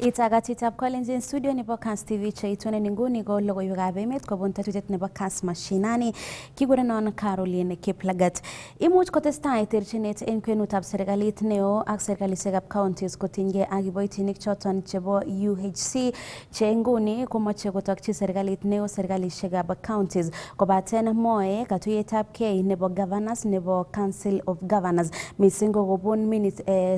Itakachitab Kalenjin studio nebo Kass TV cheitonen nguni ko logoiwekab emet kobun tetutiet nebo Kass Mashinani kigurenon Caroline Kiplagat. Imuch kotestai terchinet en kwenutab serikalit neo ak serikalishekab counties kotinygei ak kiboitinik choton chebo UHC che nguni komoche kotokchi serikalit neo serikalishekab counties kobaten moe katuyetabgei nebo governors nebo Council of Governors mising ko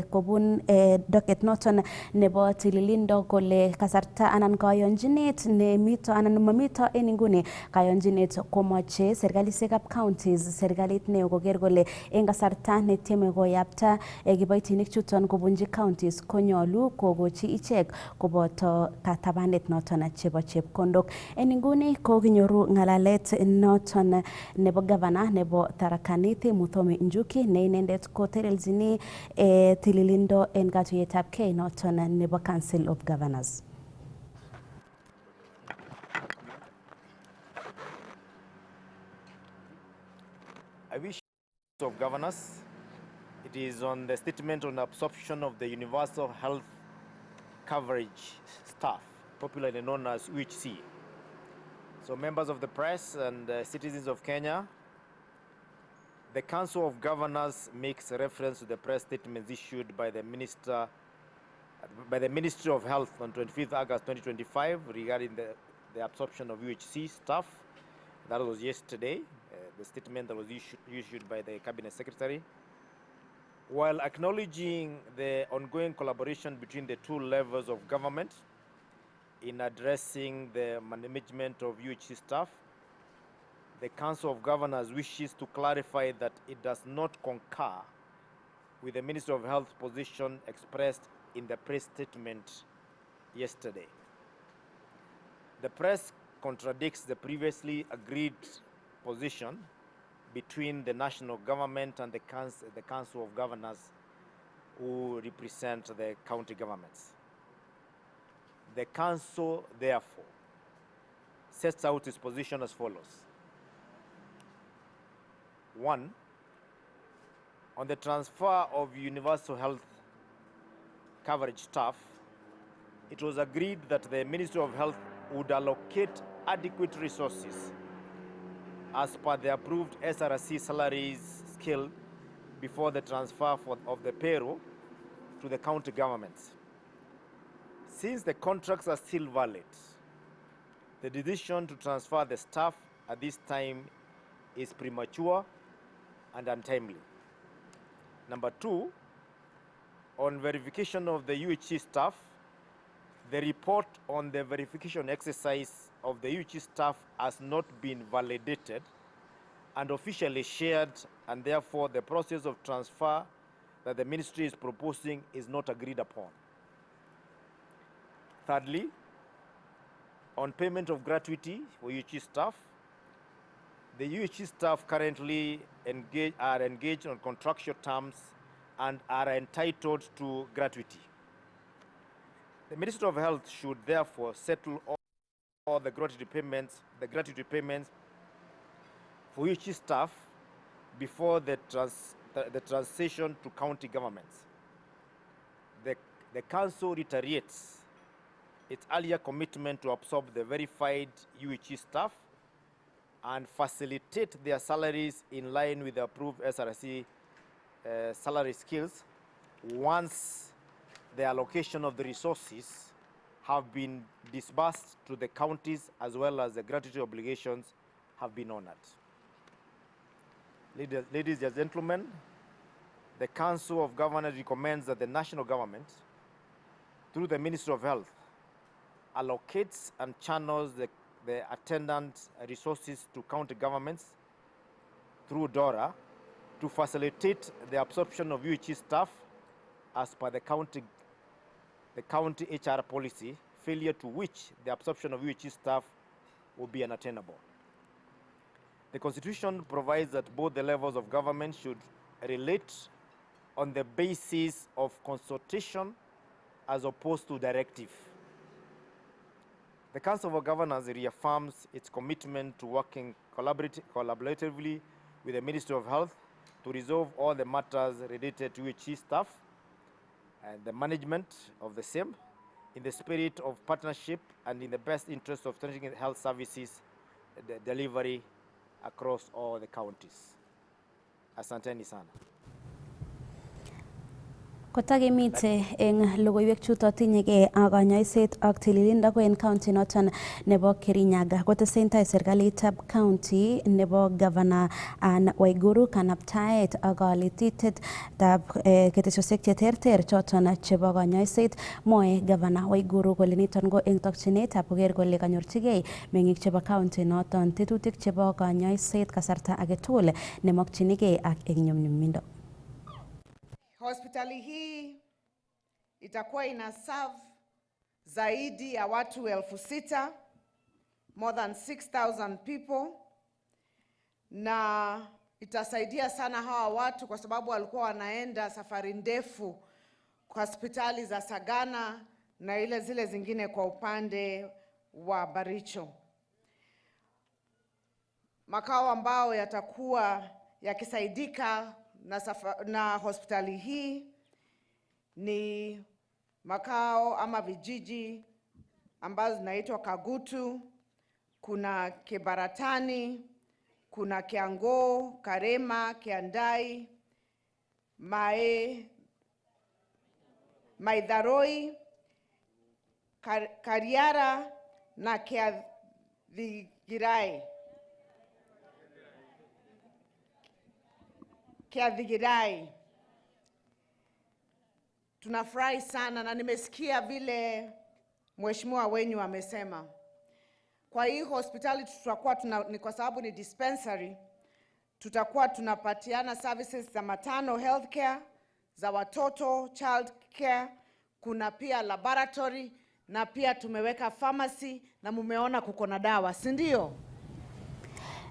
kobun docket noton nebo tililindo kole kasarta anan kayonjinet nemito anan mamito en inguni kayonjinet komoche serikalishekab counties serikalit neo koker kole en kasarta netieme koyapta kiboitinik chuton kobunji counties konyolu kogochi ichek koboto katabanet noton chebo chepkondok. En inguni ko kinyoru ngalalet noton nebo governor nebo Tharaka Nithi Muthomi Njuki ne inendet kotelelchini tililindo en katuyetabgei noton nebo Council of Governors. I wish of governors. It is on the statement on absorption of the universal health coverage staff, popularly known as UHC. So members of the press and citizens of Kenya, the Council of Governors makes a reference to the press statements issued by the Ministry of Health on 25th August 2025 regarding the absorption of UHC staff. That was yesterday, the statement that was issued by the Cabinet Secretary. While acknowledging the ongoing collaboration between the two levels of government in addressing the management of UHC staff, the Council of Governors wishes to clarify that it does not concur with the Ministry of Health position expressed in the press statement yesterday. The press contradicts the previously agreed position between the national government and the Council of Governors who represent the county governments. The Council, therefore, sets out its position as follows. 1. On the transfer of universal health coverage staff, it was agreed that the Ministry of Health would allocate adequate resources as per the approved SRC salaries scale before the transfer of the payroll to the county governments. Since the contracts are still valid, the decision to transfer the staff at this time is premature and untimely. Number 2, on verification of the UHC staff, the report on the verification exercise of the UHC staff has not been validated and officially shared, and therefore the process of transfer that the ministry is proposing is not agreed upon. Thirdly, on payment of gratuity for UHC staff, the UHC staff currently are engaged on contractual terms and are entitled to gratuity. The Ministry of Health should therefore settle all the gratuity payments for UHC staff before the transition to county governments. The Council reiterates its earlier commitment to absorb the verified UHC staff and facilitate their salaries in line with the approved SRC salary scales once the allocation of the resources have been disbursed to the counties as well as the gratuity obligations have been honored. Ladies and gentlemen, the Council of Governors recommends that the national government, through the Ministry of Health, allocates and channels the attendant resources to county governments through DORA to facilitate the absorption of UHC staff as per the county HR policy, failure to which the absorption of UHC staff will be unattainable. The Constitution provides that both the levels of government should relate on the basis of consultation as opposed to directive. The Council of Governors reaffirms its commitment to working collaboratively with the Ministry of Health to resolve all the matters related to UHC staff and the management of the same, in the spirit of partnership and in the best interest of strengthening health services delivery across all the counties. Asanteni sana. Kotakemite eng logoiwek chuto tinyegei ak kanyoiset ak tililindo ko en county noton nebo Kirinyaga kotesentai serikalitab county nebo Governor Anne Waiguru kanaptaet ak kalititetab ketesiosiek cheterter choton chebo kanyoiset. Mwoe Governor Waiguru kole niton ko eng tokchinetab koker kole kanyorchigei meng'ik chebo county noton tetutik chebo kanyoiset kasarta age tugul nemokyinigei ak eng nyumnyumindo. Hospitali hii itakuwa ina serve zaidi ya watu 6,000, more than 6,000 people, na itasaidia sana hawa watu kwa sababu walikuwa wanaenda safari ndefu kwa hospitali za Sagana na zile zingine kwa upande wa Baricho. Makao ambao yatakuwa yakisaidika na hospitali hii ni makao ama vijiji ambazo zinaitwa Kagutu, kuna Kibaratani, kuna Kiangoo, Karema, Kiandai, Maitharoi, Kariara na Kiathigirai. Tunafurahi sana na nimesikia vile mheshimiwa wenyu amesema. Kwa hii hospitali tutakuwa ni kwa sababu ni dispensary, tutakuwa tunapatiana services za maternal health care, za watoto child care, kuna pia laboratory na pia tumeweka pharmacy na mumeona kuko na dawa, si ndio?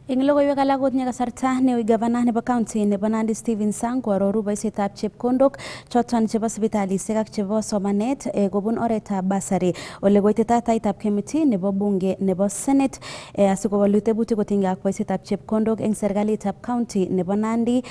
Eng logoiwek alak kotinye kasarta neui Governor nebo county nebo Nandi Stephen Sang koaroru boisietab chepkondok choton chebo sipitalisiek ak chebo somanet kobun oretab basari ole koitetat taitab committee nebo bunge nebo Senate asikowolu tebutik kotinygei ak boisietab chepkondok eng serikalitab county nebo Nandi.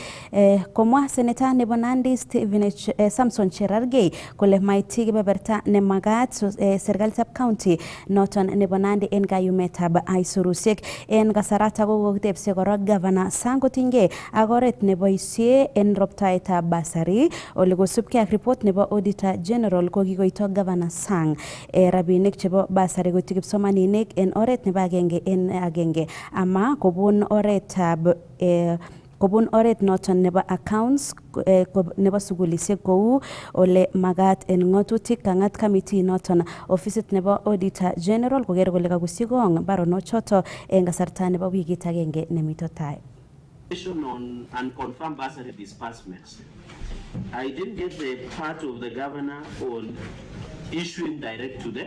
Komwa senator nebo Nandi Stephen Samson Cherargei kole maityi kebeberta nemagat serikalitab county noton nebo Nandi en kayumetab aisurusiek en kasarata kokitebse kora Governor Sang kotinygei ak oret neboisie en roptaetab basari ole kosubkei ak report nebo Auditor General ko kikoito Governor Sang rabinik chebo basari koityi kipsomaninik en oret nebo agenge en agenge ama kobun oret noton nebo accounts nebo sugulisiek kou ole magat en ng'atutik. Kang'at committee noton ofisit nebo Auditor General koker kole kakusyi kong baronok choto en kasarta nebo wikit agenge nemito tai. On unconfirmed bursary disbursements, I didn't get the part of the governor on issuing direct to the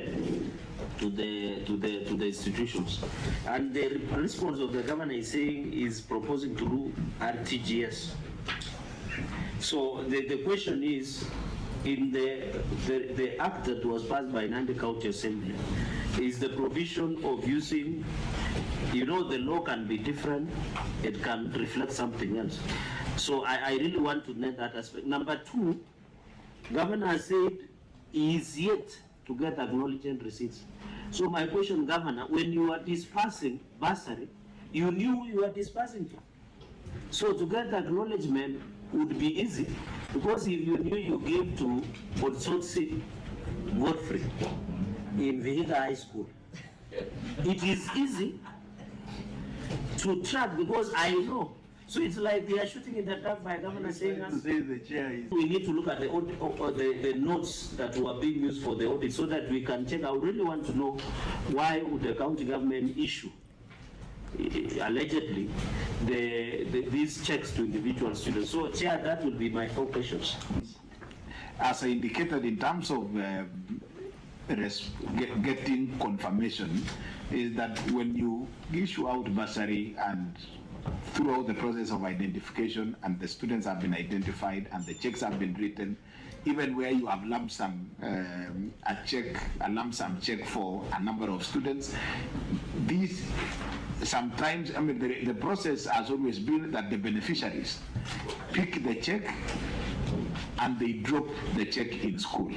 institutions, and the response of the governor is saying is proposing to do RTGS. So the question is, in the act that was passed by Nandi County Assembly, is the provision of using, the law can be different, it can reflect something else. So I really want to net that aspect. Number two, Governor has said he is yet to get acknowledgement receipts. So my question, Governor, when you are dispersing bursary, you knew you were dispersing to. So to get acknowledgement would be easy, because if you knew you gave to Otsotsi Godfrey in Vihiga High School, it is easy to track, because I know. So it's like they are shooting in the dark by Governor saying us. We need to look at the notes that were being used for the audit so that we can check. I really want to know why would the county government issue allegedly these checks to individual students. So Chair, that will be my 4 questions. As I indicated, in terms of getting confirmation, is that when you issue out bursary and throughout the process of identification and the students have been identified and the checks have been written, even where you have lump sum a lump sum check for a number of students, these sometimes, the process has always been that the beneficiaries pick the check and they drop the check in school.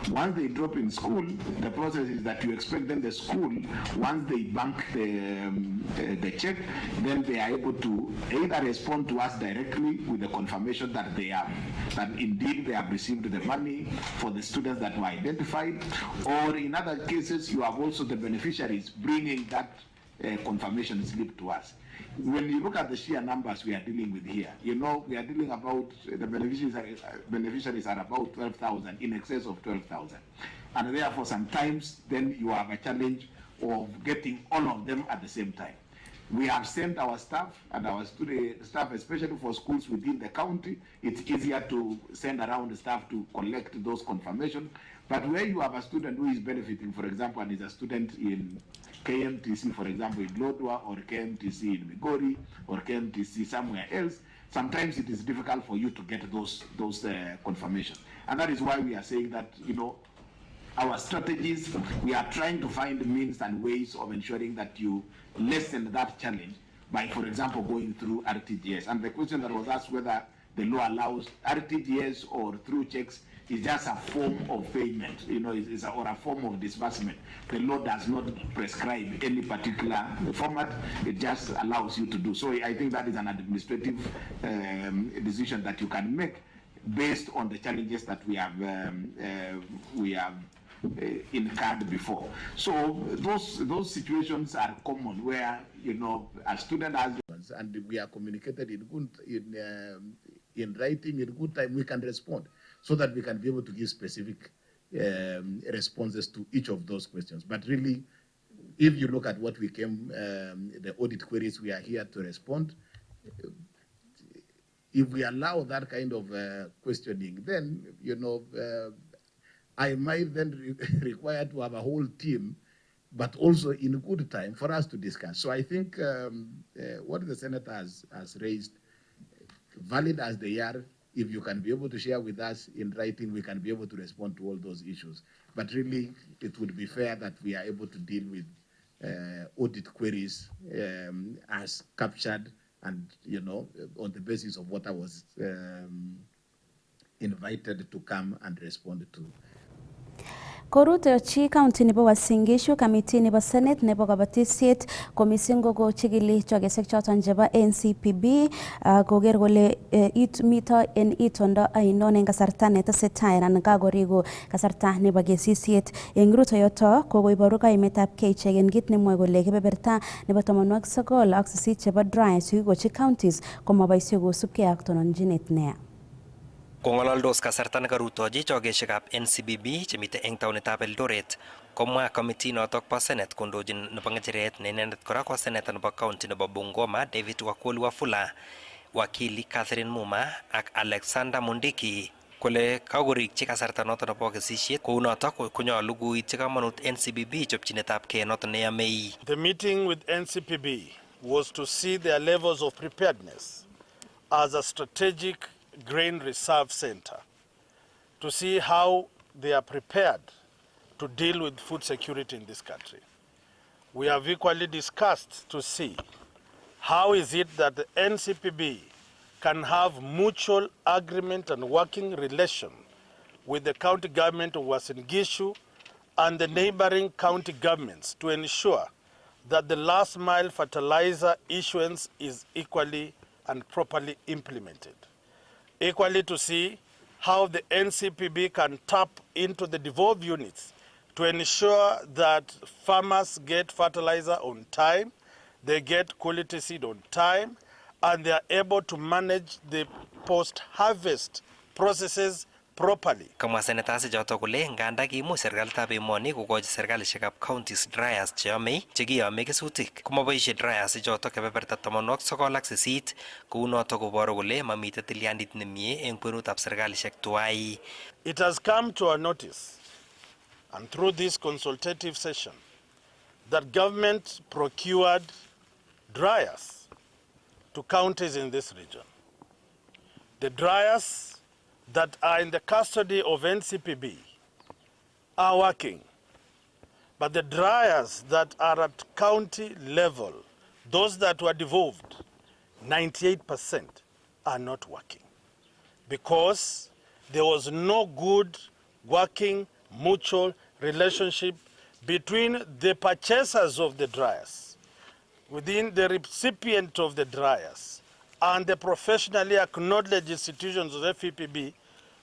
Once they drop in school, the process is that you expect then the school, once they bank the check, then they are able to either respond to us directly with the confirmation that that indeed they have received the money for the students that were identified, or in other cases, you have also the beneficiaries bringing that confirmation slip to us. When you look at the sheer numbers we are dealing with here, we are dealing about, the beneficiaries are about 12,000, in excess of 12,000. And therefore, sometimes then you have a challenge of getting all of them at the same time. We have sent our staff and our staff, especially for schools within the county. It's easier to send around the staff to collect those confirmations. But where you have a student who is benefiting, for example, and is a student in KMTC, for example, in Lodwar, or KMTC in Migori, or KMTC somewhere else, sometimes it is difficult for you to get those confirmations. And that is why we are saying that, our strategies, we are trying to find means and ways of ensuring that you lessen that challenge by, for example, going through RTGS. And the question that was asked whether the law allows RTGS or through checks is just a form of payment, or a form of disbursement. The law does not prescribe any particular format. It just allows you to do. So I think that is an administrative decision that you can make based on the challenges that we have incurred before. So those situations are common where a student has, and we are communicated in writing in good time, we can respond, so that we can be able to give specific responses to each of those questions. But really, if you look at what we came, the audit queries, we are here to respond. If we allow that kind of questioning, then, I might then require to have a whole team, but also in good time for us to discuss. So I think what the Senator has raised, valid as they are, if you can be able to share with us in writing, we can be able to respond to all those issues. But really, it would be fair that we are able to deal with audit queries as captured and, on the basis of what I was invited to come and respond to. Korutochi county nebo Uasin Gishu committee nebo Senate nebo kabatisiet komising koko chikili chogesek choton chebo NCPB koger kole mito en itondo ainon en kasarta netesetai anan kakoriku kasarta nebo kesisiet en rutoyoto kokoiboru kaimetab kei icheken kit nemwoe kole kebeberta nebo 98 chebo dry chekikochi counties komoboisie kosubkei ak tononjinet neya. Kong'ololdos kasarta nekarutochi chogeshekab NCBB chemite eng taonitab Eldoret, komwa committee notok po Senate kondochin nebo ng'echeret ne inendet kora ko senator nebo county nebo Bungoma David Wakoli Wafula, wakili Catherine Muma ak Alexander Mundiki kole kakorikchi kasarta noto nebo kesisiet kou notok konyolu koityi kamanut NCBB chopchinetab kei noto neyamei. The meeting with NCPB was to see their levels of preparedness as a strategic grain reserve center, to see how they are prepared to deal with food security in this country. We have equally discussed to see how is it that the NCPB can have mutual agreement and working relation with the county government of Uasin Gishu and the neighboring county governments to ensure that the last mile fertilizer issuance is equally and properly implemented. Equally to see how the NCPB can tap into the devolved units to ensure that farmers get fertilizer on time, they get quality seed on time, and they are able to manage the post-harvest processes properly. Kamwa senatasi joto kole nganda kimuch serikalitab emoni kokochi serikalishekab counties dryers cheyomei chekiyome kesutik komaboisie dryers joto kebeberta 98 kou noto koboru kole mamite tilyandit nemie eng kwenutab serikalishek tuwai. It has come to our notice and through this consultative session that government procured dryers to counties in this region. The dryers that are in the custody of NCPB are working, but the dryers that are at county level, those that were devolved, 98% are not working because there was no good working mutual relationship between the purchasers of the dryers, within the recipient of the dryers, and the professionally acknowledged institutions of FEPB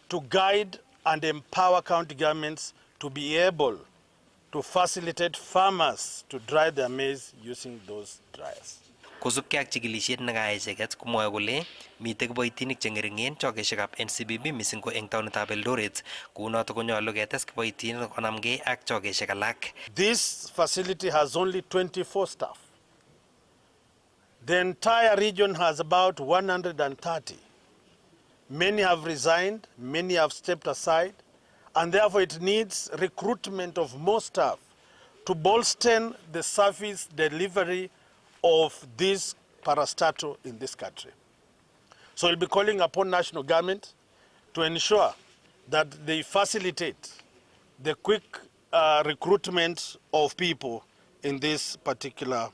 to guide and empower county governments to be able to facilitate farmers to dry their maize using those dryers. Kosubkei ak chikilisiet nekayai icheket komwoe kole mitei kiboitinik cheng'ering'en chokesiekab NCBB missing ko eng taonitab Eldoret, kounotok konyolu ketes kiboitinik konamgei ak chokesiek alak. This facility has only 24 staff. The entire region has about 130. Many have resigned, many have stepped aside, and therefore it needs recruitment of more staff to bolster the service delivery of this parastatal in this country. So we'll be calling upon national government to ensure that they facilitate the quick recruitment of people in this particular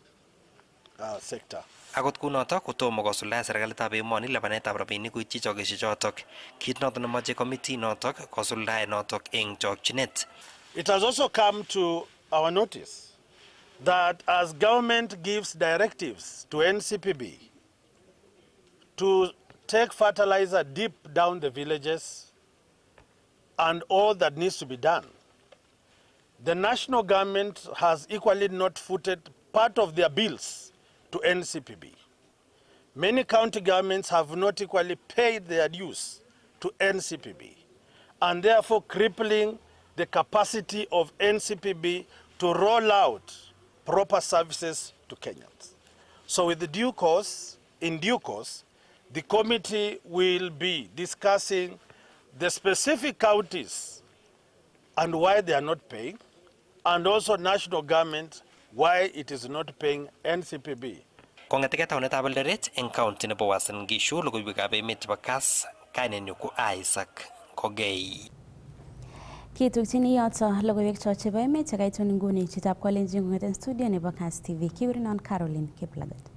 sector. Akot kunotok kotomo kosuldae serikalitab emoni lipanetab rabinik koityi chokesiechotok, kit notok nemoche committee notok kosuldae notok eng chokchinet. It has also come to our notice that as government gives directives to NCPB to take fertilizer deep down the villages and all that needs to be done, the national government has equally not footed part of their bills to NCPB. Many county governments have not equally paid their dues to NCPB, and therefore crippling the capacity of NCPB to roll out proper services to Kenyans. So with in due course, the committee will be discussing the specific counties and why they are not paying, and also national government why it is not paying NCPB. Kong'eteke taonitab Eldoret eng county nebo Uasin Gishu, logoiwekab emet chebo Kass, kainenyu ko Isaac Kogei. Kitukchini yoto logoiwek cho chebo emet chekaitun nguni chitab kolenjin kong'eten studio nebo Kass TV. Kiurinon Caroline Kiplagat.